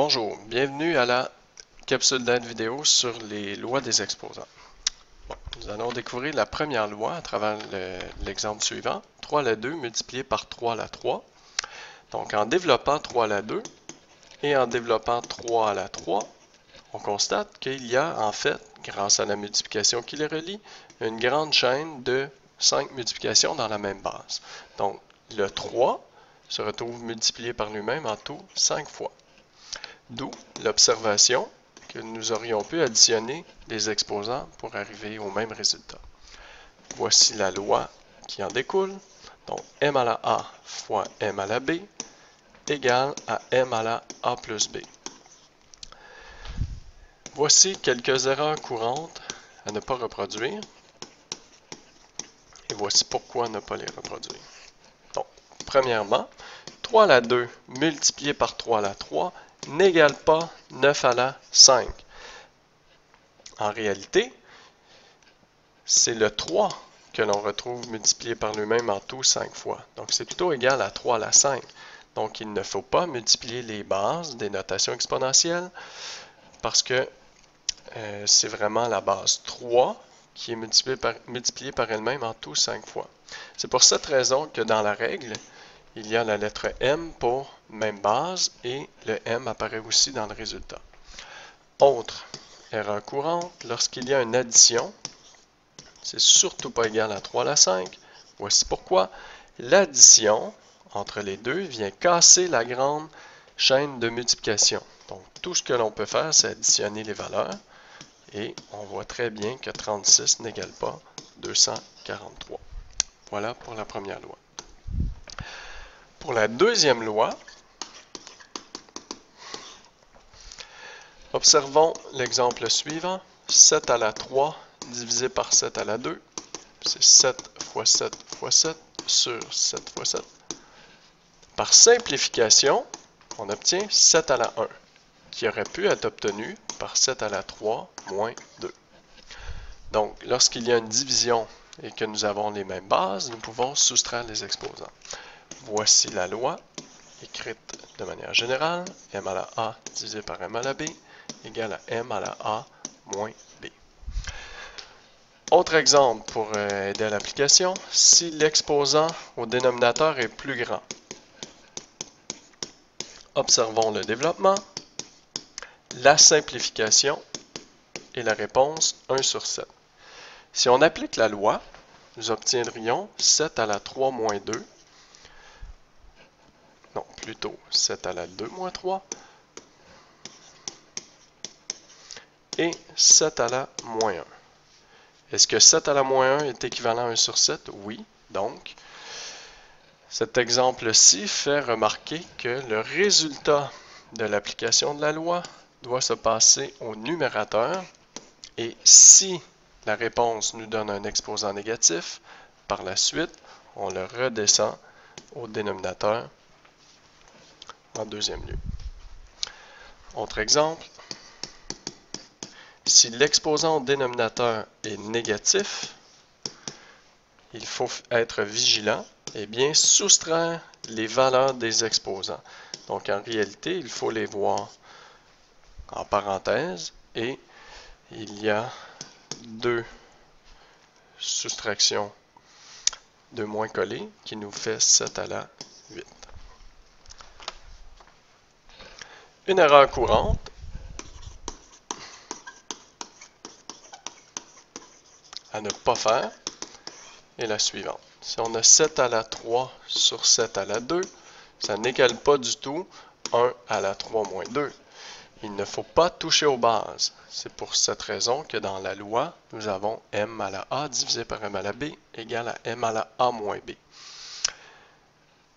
Bonjour, bienvenue à la capsule d'aide vidéo sur les lois des exposants. Nous allons découvrir la première loi à travers l'exemple suivant, 3 à la 2 multiplié par 3 à la 3. Donc en développant 3 à la 2 et en développant 3 à la 3, on constate qu'il y a en fait, grâce à la multiplication qui les relie, une grande chaîne de 5 multiplications dans la même base. Donc le 3 se retrouve multiplié par lui-même en tout 5 fois. D'où l'observation que nous aurions pu additionner les exposants pour arriver au même résultat. Voici la loi qui en découle. Donc m à la a fois m à la b égale à m à la a plus b. Voici quelques erreurs courantes à ne pas reproduire. Et voici pourquoi ne pas les reproduire. Donc, premièrement, 3 à la 2 multiplié par 3 à la 3 n'égale pas 9 à la 5. En réalité, c'est le 3 que l'on retrouve multiplié par lui-même en tout 5 fois. Donc, c'est plutôt égal à 3 à la 5. Donc, il ne faut pas multiplier les bases des notations exponentielles parce que c'est vraiment la base 3 qui est multipliée par elle-même en tout 5 fois. C'est pour cette raison que dans la règle, il y a la lettre M pour même base et le M apparaît aussi dans le résultat. Autre erreur courante, lorsqu'il y a une addition, c'est surtout pas égal à 3 à la 5. Voici pourquoi. L'addition entre les deux vient casser la grande chaîne de multiplication. Donc tout ce que l'on peut faire, c'est additionner les valeurs. Et on voit très bien que 36 n'égale pas 243. Voilà pour la première loi. Pour la deuxième loi, observons l'exemple suivant. 7 à la 3 divisé par 7 à la 2, c'est 7 fois 7 fois 7 sur 7 fois 7. Par simplification, on obtient 7 à la 1, qui aurait pu être obtenu par 7 à la 3 moins 2. Donc, lorsqu'il y a une division et que nous avons les mêmes bases, nous pouvons soustraire les exposants. Voici la loi écrite de manière générale. M à la A divisé par M à la B égale à M à la A moins B. Autre exemple pour aider à l'application, si l'exposant au dénominateur est plus grand. Observons le développement, la simplification et la réponse 1 sur 7. Si on applique la loi, nous obtiendrions 7 à la 3 moins 2, non, plutôt 7 à la 2 moins 3, et 7 à la moins 1. Est-ce que 7 à la moins 1 est équivalent à 1 sur 7? Oui. Donc, cet exemple-ci fait remarquer que le résultat de l'application de la loi doit se passer au numérateur. Et si la réponse nous donne un exposant négatif, par la suite, on le redescend au dénominateur en deuxième lieu. Autre exemple. Si l'exposant au dénominateur est négatif, il faut être vigilant et bien soustraire les valeurs des exposants. Donc en réalité, il faut les voir en parenthèse et il y a deux soustractions de moins collées qui nous fait 7 à la 8. Une erreur courante à ne pas faire est la suivante. Si on a 7 à la 3 sur 7 à la 2, ça n'égale pas du tout 1 à la 3 moins 2. Il ne faut pas toucher aux bases. C'est pour cette raison que dans la loi, nous avons m à la a divisé par m à la b égale à m à la a moins b.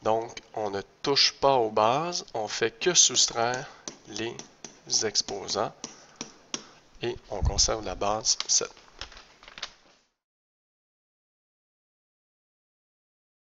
Donc, on ne touche pas aux bases, on fait que soustraire les exposants et on conserve la base 7.